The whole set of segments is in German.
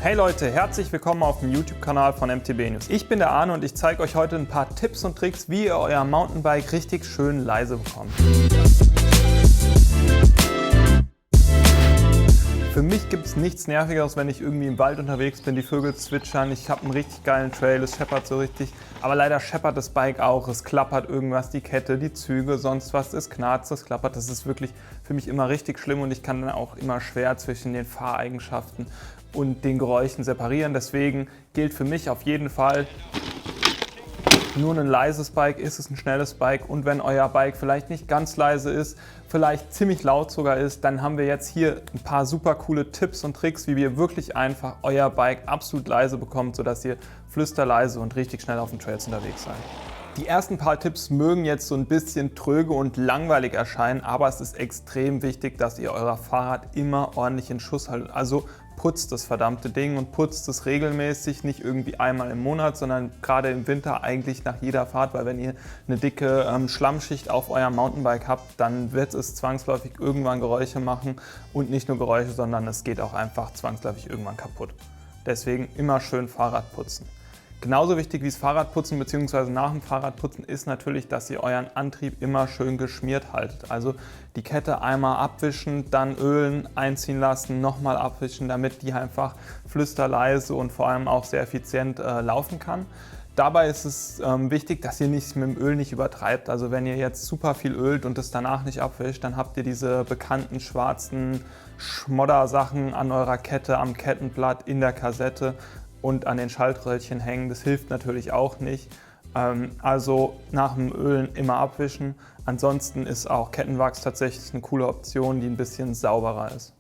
Hey Leute, herzlich willkommen auf dem YouTube-Kanal von MTB News. Ich bin der Arne und ich zeige euch heute ein paar Tipps und Tricks, wie ihr euer Mountainbike richtig schön leise bekommt. Für mich gibt es nichts Nervigeres, wenn ich irgendwie im Wald unterwegs bin, die Vögel zwitschern, ich habe einen richtig geilen Trail, es scheppert so richtig, aber leider scheppert das Bike auch, es klappert irgendwas, die Kette, die Züge, sonst was, es knarzt, es klappert, das ist wirklich für mich immer richtig schlimm und ich kann dann auch immer schwer zwischen den Fahreigenschaften und den Geräuschen separieren. Deswegen gilt für mich auf jeden Fall, nur ein leises Bike ist es ein schnelles Bike und wenn euer Bike vielleicht nicht ganz leise ist, vielleicht ziemlich laut sogar ist, dann haben wir jetzt hier ein paar super coole Tipps und Tricks, wie ihr wirklich einfach euer Bike absolut leise bekommt, sodass ihr flüsterleise und richtig schnell auf den Trails unterwegs seid. Die ersten paar Tipps mögen jetzt so ein bisschen tröge und langweilig erscheinen, aber es ist extrem wichtig, dass ihr euer Fahrrad immer ordentlich in Schuss haltet. Also putzt das verdammte Ding und putzt es regelmäßig, nicht irgendwie einmal im Monat, sondern gerade im Winter eigentlich nach jeder Fahrt, weil wenn ihr eine dicke Schlammschicht auf eurem Mountainbike habt, dann wird es zwangsläufig irgendwann Geräusche machen und nicht nur Geräusche, sondern es geht auch einfach zwangsläufig irgendwann kaputt. Deswegen immer schön Fahrrad putzen. Genauso wichtig wie das Fahrradputzen bzw. nach dem Fahrradputzen ist natürlich, dass ihr euren Antrieb immer schön geschmiert haltet. Also die Kette einmal abwischen, dann ölen, einziehen lassen, nochmal abwischen, damit die einfach flüsterleise und vor allem auch sehr effizient laufen kann. Dabei ist es wichtig, dass ihr nicht mit dem Öl nicht übertreibt. Also wenn ihr jetzt super viel ölt und es danach nicht abwischt, dann habt ihr diese bekannten schwarzen Schmoddersachen an eurer Kette, am Kettenblatt, in der Kassette und an den Schaltröllchen hängen. Das hilft natürlich auch nicht. Also nach dem Ölen immer abwischen. Ansonsten ist auch Kettenwachs tatsächlich eine coole Option, die ein bisschen sauberer ist.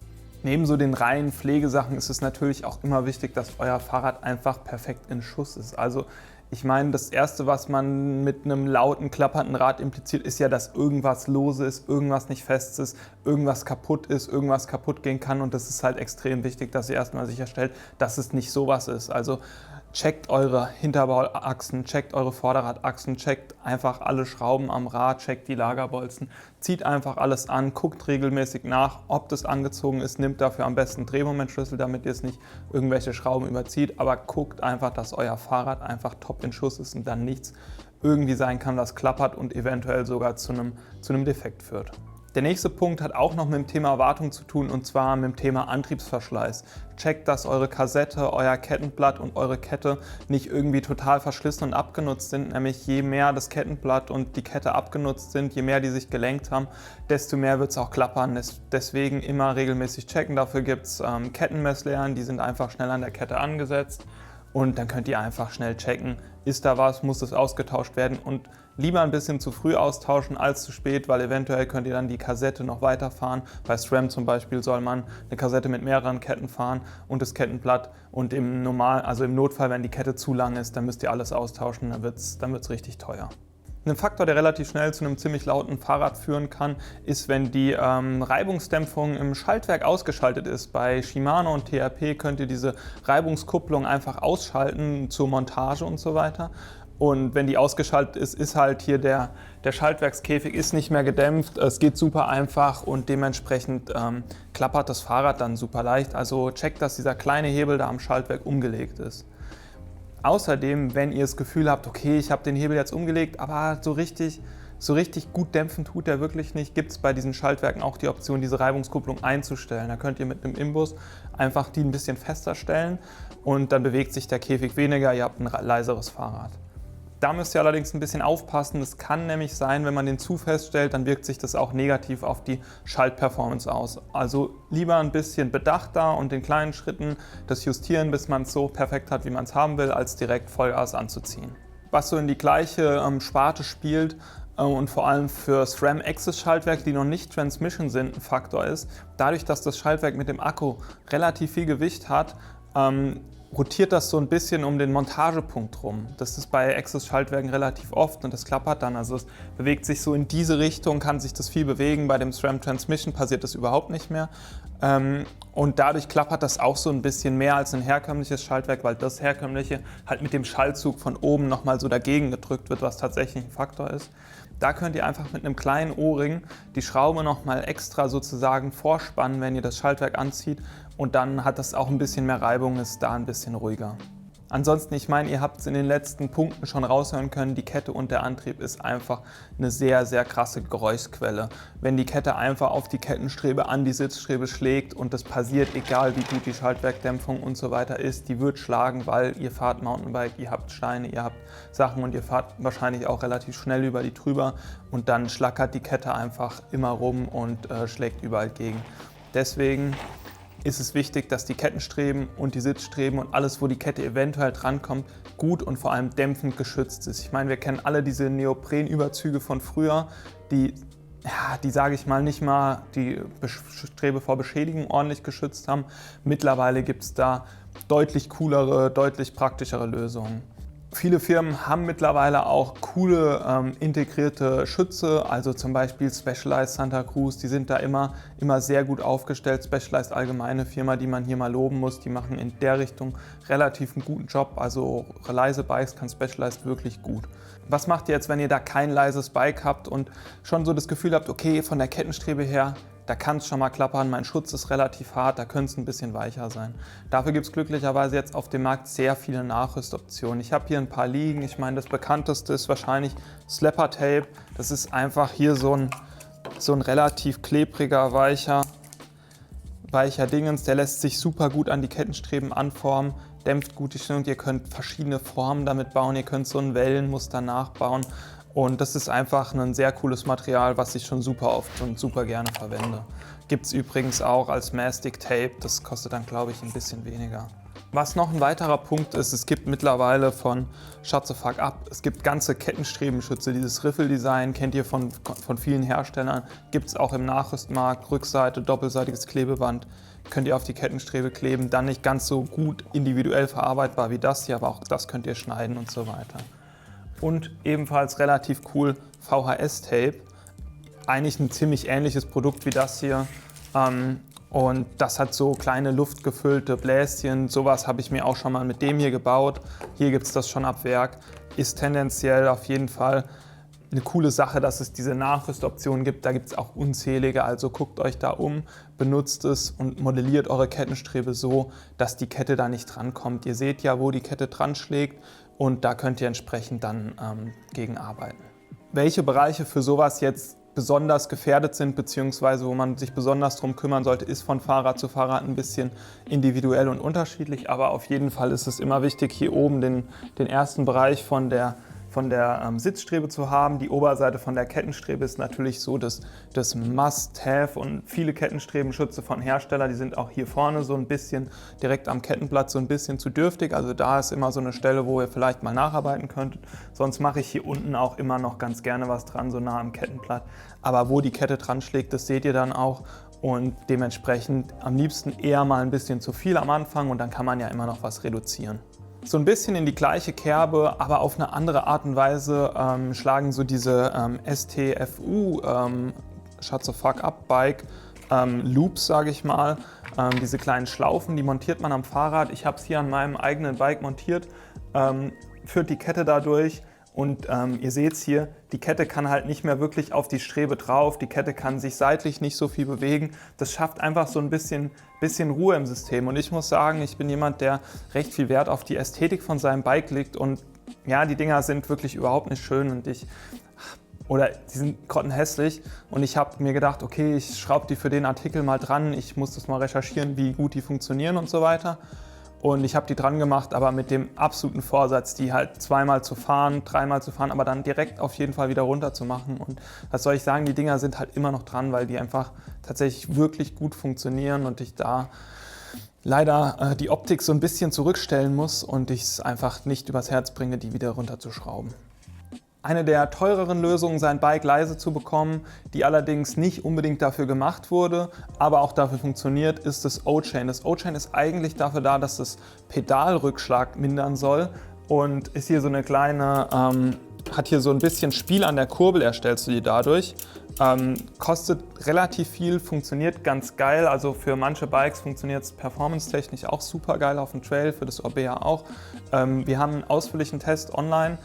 Neben so den reinen Pflegesachen ist es natürlich auch immer wichtig, dass euer Fahrrad einfach perfekt in Schuss ist. Also ich meine, das Erste, was man mit einem lauten, klappernden Rad impliziert, ist ja, dass irgendwas lose ist, irgendwas nicht fest ist, irgendwas kaputt ist, irgendwas kaputt gehen kann. Und das ist halt extrem wichtig, dass ihr erstmal sicherstellt, dass es nicht sowas ist. Also checkt eure Hinterbauachsen, checkt eure Vorderradachsen, checkt einfach alle Schrauben am Rad, checkt die Lagerbolzen, zieht einfach alles an, guckt regelmäßig nach, ob das angezogen ist, nimmt dafür am besten Drehmomentschlüssel, damit ihr es nicht irgendwelche Schrauben überzieht, aber guckt einfach, dass euer Fahrrad einfach top in Schuss ist und dann nichts irgendwie sein kann, das klappert und eventuell sogar zu einem Defekt führt. Der nächste Punkt hat auch noch mit dem Thema Wartung zu tun und zwar mit dem Thema Antriebsverschleiß. Checkt, dass eure Kassette, euer Kettenblatt und eure Kette nicht irgendwie total verschlissen und abgenutzt sind. Nämlich je mehr das Kettenblatt und die Kette abgenutzt sind, je mehr die sich gelenkt haben, desto mehr wird es auch klappern. Deswegen immer regelmäßig checken. Dafür gibt es Kettenmesslehren, die sind einfach schnell an der Kette angesetzt. Und dann könnt ihr einfach schnell checken, ist da was, muss es ausgetauscht werden und lieber ein bisschen zu früh austauschen als zu spät, weil eventuell könnt ihr dann die Kassette noch weiterfahren. Bei SRAM zum Beispiel soll man eine Kassette mit mehreren Ketten fahren und das Kettenblatt und im Notfall, wenn die Kette zu lang ist, dann müsst ihr alles austauschen, dann wird's richtig teuer. Ein Faktor, der relativ schnell zu einem ziemlich lauten Fahrrad führen kann, ist, wenn die Reibungsdämpfung im Schaltwerk ausgeschaltet ist. Bei Shimano und TRP könnt ihr diese Reibungskupplung einfach ausschalten zur Montage und so weiter. Und wenn die ausgeschaltet ist, ist halt hier der Schaltwerkskäfig ist nicht mehr gedämpft. Es geht super einfach und dementsprechend klappert das Fahrrad dann super leicht. Also checkt, dass dieser kleine Hebel da am Schaltwerk umgelegt ist. Außerdem, wenn ihr das Gefühl habt, okay, ich habe den Hebel jetzt umgelegt, aber so richtig gut dämpfen tut der wirklich nicht, gibt es bei diesen Schaltwerken auch die Option, diese Reibungskupplung einzustellen. Da könnt ihr mit einem Imbus einfach die ein bisschen fester stellen und dann bewegt sich der Käfig weniger, ihr habt ein leiseres Fahrrad. Da müsst ihr allerdings ein bisschen aufpassen. Es kann nämlich sein, wenn man den zu fest stellt, dann wirkt sich das auch negativ auf die Schaltperformance aus. Also lieber ein bisschen bedachter und in kleinen Schritten das justieren, bis man es so perfekt hat, wie man es haben will, als direkt Vollgas anzuziehen. Was so in die gleiche Sparte spielt und vor allem für SRAM-Access-Schaltwerke, die noch nicht Transmission sind, ein Faktor ist, dadurch, dass das Schaltwerk mit dem Akku relativ viel Gewicht hat, rotiert das so ein bisschen um den Montagepunkt rum. Das ist bei Access-Schaltwerken relativ oft und das klappert dann. Also es bewegt sich so in diese Richtung, kann sich das viel bewegen. Bei dem SRAM Transmission passiert das überhaupt nicht mehr. Und dadurch klappert das auch so ein bisschen mehr als ein herkömmliches Schaltwerk, weil das herkömmliche halt mit dem Schaltzug von oben nochmal so dagegen gedrückt wird, was tatsächlich ein Faktor ist. Da könnt ihr einfach mit einem kleinen O-Ring die Schraube nochmal extra sozusagen vorspannen, wenn ihr das Schaltwerk anzieht und dann hat das auch ein bisschen mehr Reibung, ist da ein bisschen ruhiger. Ansonsten, ich meine, ihr habt es in den letzten Punkten schon raushören können, die Kette und der Antrieb ist einfach eine sehr, sehr krasse Geräuschquelle. Wenn die Kette einfach auf die Kettenstrebe, an die Sitzstrebe schlägt und das passiert, egal wie gut die Schaltwerkdämpfung und so weiter ist, die wird schlagen, weil ihr fahrt Mountainbike, ihr habt Steine, ihr habt Sachen und ihr fahrt wahrscheinlich auch relativ schnell über die drüber und dann schlackert die Kette einfach immer rum und schlägt überall gegen. Deswegen ist es wichtig, dass die Kettenstreben und die Sitzstreben und alles, wo die Kette eventuell drankommt, gut und vor allem dämpfend geschützt ist. Ich meine, wir kennen alle diese Neoprenüberzüge von früher, die sage ich mal, nicht mal die Strebe vor Beschädigung ordentlich geschützt haben. Mittlerweile gibt es da deutlich coolere, deutlich praktischere Lösungen. Viele Firmen haben mittlerweile auch coole integrierte Schütze, also zum Beispiel Specialized Santa Cruz, die sind da immer sehr gut aufgestellt. Specialized allgemeine Firma, die man hier mal loben muss, die machen in der Richtung relativ einen guten Job, also leise Bikes kann Specialized wirklich gut. Was macht ihr jetzt, wenn ihr da kein leises Bike habt und schon so das Gefühl habt, okay, von der Kettenstrebe her, da kann es schon mal klappern, mein Schutz ist relativ hart, da könnte es ein bisschen weicher sein. Dafür gibt es glücklicherweise jetzt auf dem Markt sehr viele Nachrüstoptionen. Ich habe hier ein paar liegen, ich meine, das bekannteste ist wahrscheinlich Slapper Tape. Das ist einfach hier so ein relativ klebriger, weicher Dingens, der lässt sich super gut an die Kettenstreben anformen, dämpft gut die Stimmung, ihr könnt verschiedene Formen damit bauen, ihr könnt so ein Wellenmuster nachbauen. Und das ist einfach ein sehr cooles Material, was ich schon super oft und super gerne verwende. Gibt es übrigens auch als Mastic Tape, das kostet dann, glaube ich, ein bisschen weniger. Was noch ein weiterer Punkt ist, es gibt mittlerweile von Shut the Fuck Up, es gibt ganze Kettenstrebenschütze, dieses Riffeldesign kennt ihr von vielen Herstellern, gibt es auch im Nachrüstmarkt, Rückseite, doppelseitiges Klebeband, könnt ihr auf die Kettenstrebe kleben, dann nicht ganz so gut individuell verarbeitbar wie das hier, aber auch das könnt ihr schneiden und so weiter. Und ebenfalls relativ cool VHS-Tape, eigentlich ein ziemlich ähnliches Produkt wie das hier. Und das hat so kleine luftgefüllte Bläschen, sowas habe ich mir auch schon mal mit dem hier gebaut. Hier gibt es das schon ab Werk, ist tendenziell auf jeden Fall eine coole Sache, dass es diese Nachrüstoptionen gibt. Da gibt es auch unzählige, also guckt euch da um, benutzt es und modelliert eure Kettenstrebe so, dass die Kette da nicht drankommt. Ihr seht ja, wo die Kette dran schlägt und da könnt ihr entsprechend dann gegen arbeiten. Welche Bereiche für sowas jetzt besonders gefährdet sind, beziehungsweise wo man sich besonders drum kümmern sollte, ist von Fahrrad zu Fahrrad ein bisschen individuell und unterschiedlich, aber auf jeden Fall ist es immer wichtig, hier oben den ersten Bereich von der Sitzstrebe zu haben. Die Oberseite von der Kettenstrebe ist natürlich so das Must-Have und viele Kettenstrebenschütze von Hersteller, die sind auch hier vorne so ein bisschen direkt am Kettenblatt so ein bisschen zu dürftig. Also da ist immer so eine Stelle, wo ihr vielleicht mal nacharbeiten könntet. Sonst mache ich hier unten auch immer noch ganz gerne was dran, so nah am Kettenblatt. Aber wo die Kette dran schlägt, das seht ihr dann auch. Und dementsprechend am liebsten eher mal ein bisschen zu viel am Anfang und dann kann man ja immer noch was reduzieren. So ein bisschen in die gleiche Kerbe, aber auf eine andere Art und Weise schlagen so diese STFU Shut the Fuck Up Bike Loops, sage ich mal. Diese kleinen Schlaufen, die montiert man am Fahrrad. Ich habe es hier an meinem eigenen Bike montiert, führt die Kette da durch. Und ihr seht es hier, die Kette kann halt nicht mehr wirklich auf die Strebe drauf, die Kette kann sich seitlich nicht so viel bewegen. Das schafft einfach so ein bisschen Ruhe im System. Und ich muss sagen, ich bin jemand, der recht viel Wert auf die Ästhetik von seinem Bike legt. Und ja, die Dinger sind wirklich überhaupt nicht schön und die sind grottenhässlich. Und ich habe mir gedacht, okay, ich schraube die für den Artikel mal dran, ich muss das mal recherchieren, wie gut die funktionieren und so weiter. Und ich habe die dran gemacht, aber mit dem absoluten Vorsatz, die halt zweimal zu fahren, dreimal zu fahren, aber dann direkt auf jeden Fall wieder runter zu machen. Und was soll ich sagen, die Dinger sind halt immer noch dran, weil die einfach tatsächlich wirklich gut funktionieren und ich da leider die Optik so ein bisschen zurückstellen muss und ich es einfach nicht übers Herz bringe, die wieder runterzuschrauben. Eine der teureren Lösungen, sein Bike leise zu bekommen, die allerdings nicht unbedingt dafür gemacht wurde, aber auch dafür funktioniert, ist das O-Chain. Das O-Chain ist eigentlich dafür da, dass das Pedalrückschlag mindern soll und ist hier so eine kleine, hat hier so ein bisschen Spiel an der Kurbel, erstellst du die dadurch. Kostet relativ viel, funktioniert ganz geil, also für manche Bikes funktioniert es performance-technisch auch super geil auf dem Trail, für das Orbea auch. Wir haben einen ausführlichen Test online.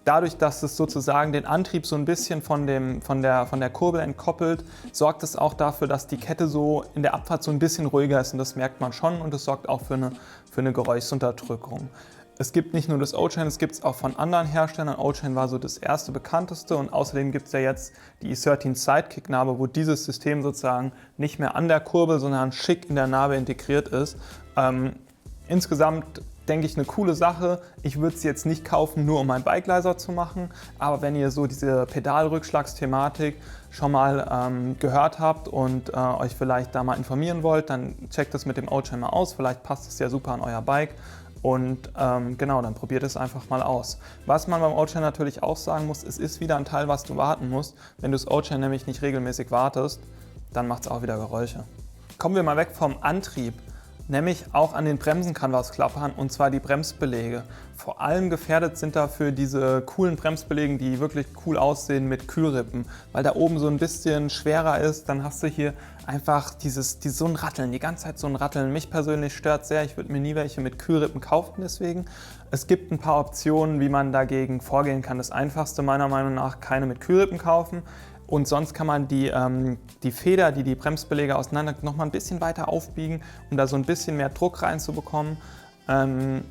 Dadurch, dass es sozusagen den Antrieb so ein bisschen von der Kurbel entkoppelt, sorgt es auch dafür, dass die Kette so in der Abfahrt so ein bisschen ruhiger ist und das merkt man schon und es sorgt auch für eine Geräuschsunterdrückung. Es gibt nicht nur das O-Chain, es gibt es auch von anderen Herstellern. O-Chain war so das erste bekannteste und außerdem gibt es ja jetzt die E13 Sidekick-Narbe, wo dieses System sozusagen nicht mehr an der Kurbel, sondern schick in der Narbe integriert ist. Insgesamt denke ich, eine coole Sache. Ich würde es jetzt nicht kaufen, nur um mein Bike leiser zu machen, aber wenn ihr so diese Pedalrückschlagsthematik schon mal gehört habt und euch vielleicht da mal informieren wollt, dann checkt es mit dem O-Chain mal aus. Vielleicht passt es ja super an euer Bike. Und genau, dann probiert es einfach mal aus. Was man beim O-Chain natürlich auch sagen muss, es ist wieder ein Teil, was du warten musst. Wenn du das O-Chain nämlich nicht regelmäßig wartest, dann macht es auch wieder Geräusche. Kommen wir mal weg vom Antrieb. Nämlich auch an den Bremsen kann was klappern, und zwar die Bremsbeläge. Vor allem gefährdet sind dafür diese coolen Bremsbeläge, die wirklich cool aussehen mit Kühlrippen. Weil da oben so ein bisschen schwerer ist, dann hast du hier einfach so ein Ratteln, die ganze Zeit so ein Ratteln. Mich persönlich stört sehr, ich würde mir nie welche mit Kühlrippen kaufen deswegen. Es gibt ein paar Optionen, wie man dagegen vorgehen kann. Das Einfachste meiner Meinung nach, keine mit Kühlrippen kaufen. Und sonst kann man die Feder, die Bremsbeläge auseinander noch mal ein bisschen weiter aufbiegen, um da so ein bisschen mehr Druck reinzubekommen.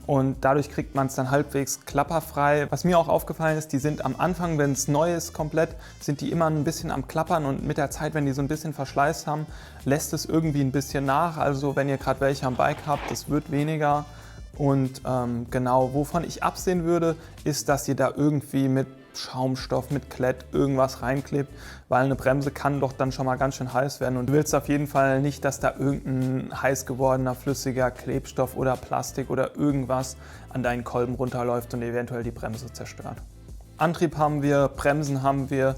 Und dadurch kriegt man es dann halbwegs klapperfrei. Was mir auch aufgefallen ist, die sind am Anfang, wenn es neu ist komplett, sind die immer ein bisschen am Klappern und mit der Zeit, wenn die so ein bisschen Verschleiß haben, lässt es irgendwie ein bisschen nach. Also wenn ihr gerade welche am Bike habt, das wird weniger. Und genau, wovon ich absehen würde, ist, dass ihr da irgendwie mit Schaumstoff, mit Klett irgendwas reinklebt, weil eine Bremse kann doch dann schon mal ganz schön heiß werden und du willst auf jeden Fall nicht, dass da irgendein heiß gewordener flüssiger Klebstoff oder Plastik oder irgendwas an deinen Kolben runterläuft und eventuell die Bremse zerstört. Antrieb haben wir, Bremsen haben wir.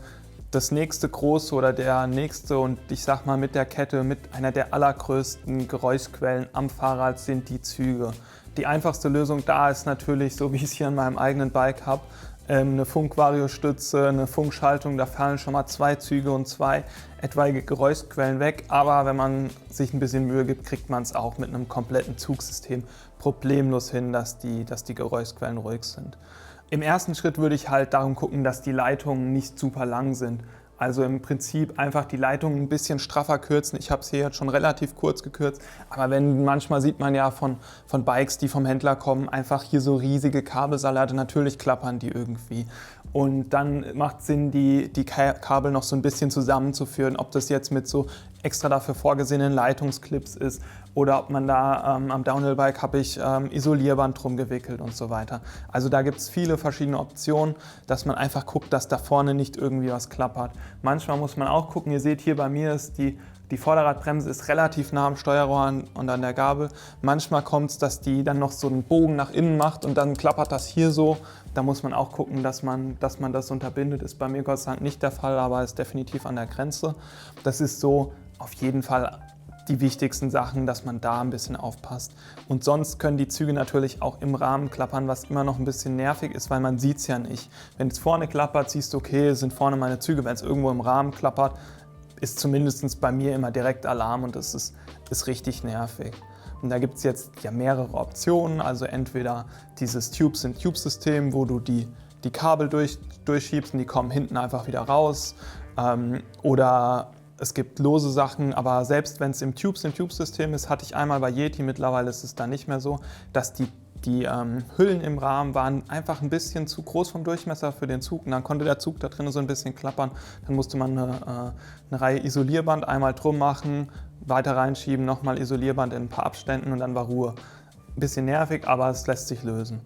Das nächste große oder der nächste und ich sag mal mit der Kette, mit einer der allergrößten Geräuschquellen am Fahrrad sind die Züge. Die einfachste Lösung da ist natürlich, so wie ich es hier an meinem eigenen Bike habe, eine Funkvariostütze, eine Funkschaltung, da fallen schon mal 2 Züge und 2 etwaige Geräuschquellen weg. Aber wenn man sich ein bisschen Mühe gibt, kriegt man es auch mit einem kompletten Zugsystem problemlos hin, dass die Geräuschquellen ruhig sind. Im ersten Schritt würde ich halt darum gucken, dass die Leitungen nicht super lang sind. Also im Prinzip einfach die Leitungen ein bisschen straffer kürzen. Ich habe es hier jetzt schon relativ kurz gekürzt, aber manchmal sieht man ja von Bikes, die vom Händler kommen, einfach hier so riesige Kabelsalate, natürlich klappern die irgendwie. Und dann macht es Sinn, die Kabel noch so ein bisschen zusammenzuführen, ob das jetzt mit so extra dafür vorgesehenen Leitungsclips ist oder ob man da am Downhill-Bike habe ich Isolierband drum gewickelt und so weiter. Also da gibt es viele verschiedene Optionen, dass man einfach guckt, dass da vorne nicht irgendwie was klappert. Manchmal muss man auch gucken, ihr seht hier bei mir ist die Vorderradbremse ist relativ nah am Steuerrohr und an der Gabel. Manchmal kommt es, dass die dann noch so einen Bogen nach innen macht und dann klappert das hier so. Da muss man auch gucken, dass man das unterbindet. Ist bei mir Gott sei Dank nicht der Fall, aber ist definitiv an der Grenze. Das ist so auf jeden Fall die wichtigsten Sachen, dass man da ein bisschen aufpasst. Und sonst können die Züge natürlich auch im Rahmen klappern, was immer noch ein bisschen nervig ist, weil man sieht es ja nicht. Wenn es vorne klappert, siehst du, okay, es sind vorne meine Züge. Wenn es irgendwo im Rahmen klappert, ist zumindest bei mir immer direkt Alarm und das ist richtig nervig. Und da gibt es jetzt ja mehrere Optionen, also entweder dieses Tubes-in-Tubes-System, wo du die Kabel durchschiebst und die kommen hinten einfach wieder raus, oder es gibt lose Sachen, aber selbst wenn es im Tubes-in-Tubes-System ist, hatte ich einmal bei Yeti, mittlerweile ist es da nicht mehr so, dass die Hüllen im Rahmen waren einfach ein bisschen zu groß vom Durchmesser für den Zug und dann konnte der Zug da drin so ein bisschen klappern. Dann musste man eine Reihe Isolierband einmal drum machen, weiter reinschieben, nochmal Isolierband in ein paar Abständen und dann war Ruhe. Ein bisschen nervig, aber es lässt sich lösen.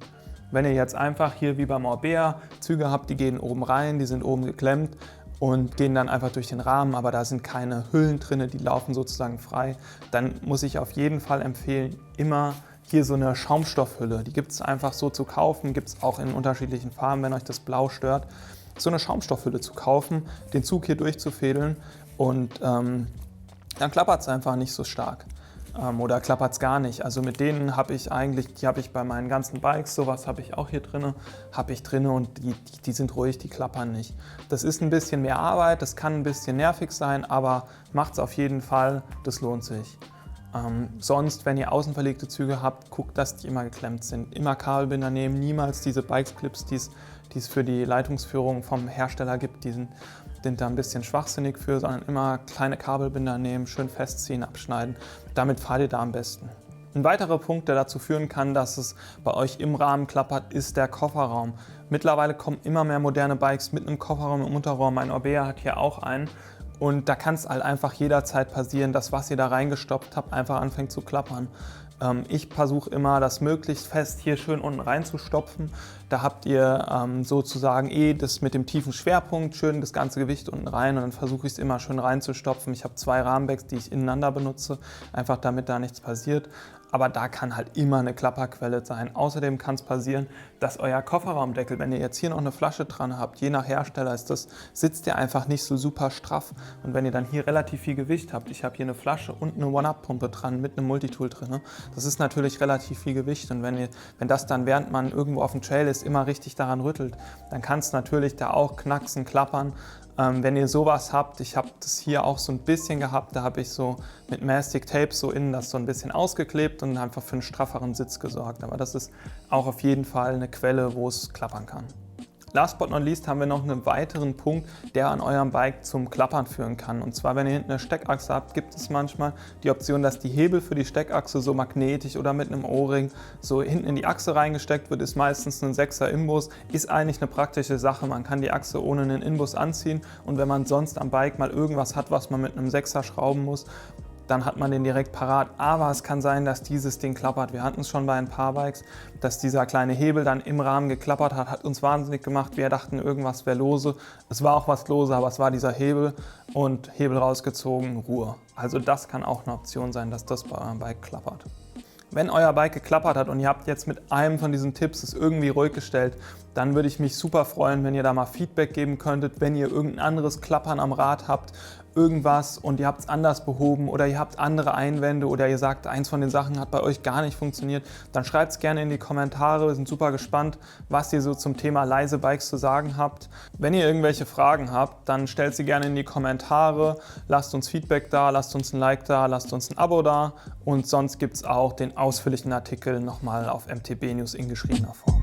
Wenn ihr jetzt einfach hier wie beim Orbea Züge habt, die gehen oben rein, die sind oben geklemmt und gehen dann einfach durch den Rahmen, aber da sind keine Hüllen drin, die laufen sozusagen frei, dann muss ich auf jeden Fall empfehlen, immer hier so eine Schaumstoffhülle, die gibt es einfach so zu kaufen, gibt es auch in unterschiedlichen Farben, wenn euch das Blau stört, so eine Schaumstoffhülle zu kaufen, den Zug hier durchzufädeln und dann klappert es einfach nicht so stark oder klappert es gar nicht. Also mit denen habe ich eigentlich, die habe ich bei meinen ganzen Bikes, sowas habe ich auch hier drin, und die sind ruhig, die klappern nicht. Das ist ein bisschen mehr Arbeit, das kann ein bisschen nervig sein, aber macht es auf jeden Fall, das lohnt sich. Sonst, wenn ihr außen verlegte Züge habt, guckt, dass die immer geklemmt sind. Immer Kabelbinder nehmen, niemals diese Bikes-Clips, die es für die Leitungsführung vom Hersteller gibt, die sind da ein bisschen schwachsinnig für, sondern immer kleine Kabelbinder nehmen, schön festziehen, abschneiden. Damit fahrt ihr da am besten. Ein weiterer Punkt, der dazu führen kann, dass es bei euch im Rahmen klappert, ist der Kofferraum. Mittlerweile kommen immer mehr moderne Bikes mit einem Kofferraum im Unterraum. Mein Orbea hat hier auch einen. Und da kann es halt einfach jederzeit passieren, dass was ihr da reingestopft habt, einfach anfängt zu klappern. Ich versuche immer, das möglichst fest hier schön unten reinzustopfen. Da habt ihr sozusagen das mit dem tiefen Schwerpunkt, schön das ganze Gewicht unten rein und dann versuche ich es immer schön reinzustopfen. Ich habe 2 Rahmenbags, die ich ineinander benutze, einfach damit da nichts passiert. Aber da kann halt immer eine Klapperquelle sein. Außerdem kann es passieren, dass euer Kofferraumdeckel, wenn ihr jetzt hier noch eine Flasche dran habt, je nach Hersteller sitzt der einfach nicht so super straff. Und wenn ihr dann hier relativ viel Gewicht habt, ich habe hier eine Flasche und eine One-Up-Pumpe dran mit einem Multitool drin, das ist natürlich relativ viel Gewicht. Und wenn das dann, während man irgendwo auf dem Trail ist, immer richtig daran rüttelt, dann kann es natürlich da auch knacksen, klappern. Wenn ihr sowas habt, ich habe das hier auch so ein bisschen gehabt, da habe ich so mit Mastic Tape so innen das so ein bisschen ausgeklebt und einfach für einen strafferen Sitz gesorgt. Aber das ist auch auf jeden Fall eine Quelle, wo es klappern kann. Last but not least haben wir noch einen weiteren Punkt, der an eurem Bike zum Klappern führen kann. Und zwar, wenn ihr hinten eine Steckachse habt, gibt es manchmal die Option, dass die Hebel für die Steckachse so magnetisch oder mit einem O-Ring so hinten in die Achse reingesteckt wird. Ist meistens ein 6er Inbus, ist eigentlich eine praktische Sache. Man kann die Achse ohne einen Inbus anziehen und wenn man sonst am Bike mal irgendwas hat, was man mit einem 6er schrauben muss, dann hat man den direkt parat. Aber es kann sein, dass dieses Ding klappert. Wir hatten es schon bei ein paar Bikes, dass dieser kleine Hebel dann im Rahmen geklappert hat uns wahnsinnig gemacht. Wir dachten, irgendwas wäre lose. Es war auch was lose, aber es war dieser Hebel und Hebel rausgezogen, Ruhe. Also das kann auch eine Option sein, dass das bei eurem Bike klappert. Wenn euer Bike geklappert hat und ihr habt jetzt mit einem von diesen Tipps es irgendwie ruhig gestellt, dann würde ich mich super freuen, wenn ihr da mal Feedback geben könntet, wenn ihr irgendein anderes Klappern am Rad habt, irgendwas und ihr habt es anders behoben oder ihr habt andere Einwände oder ihr sagt, eins von den Sachen hat bei euch gar nicht funktioniert, dann schreibt es gerne in die Kommentare. Wir sind super gespannt, was ihr so zum Thema leise Bikes zu sagen habt. Wenn ihr irgendwelche Fragen habt, dann stellt sie gerne in die Kommentare, lasst uns Feedback da, lasst uns ein Like da, lasst uns ein Abo da und sonst gibt es auch den ausführlichen Artikel nochmal auf MTB News in geschriebener Form.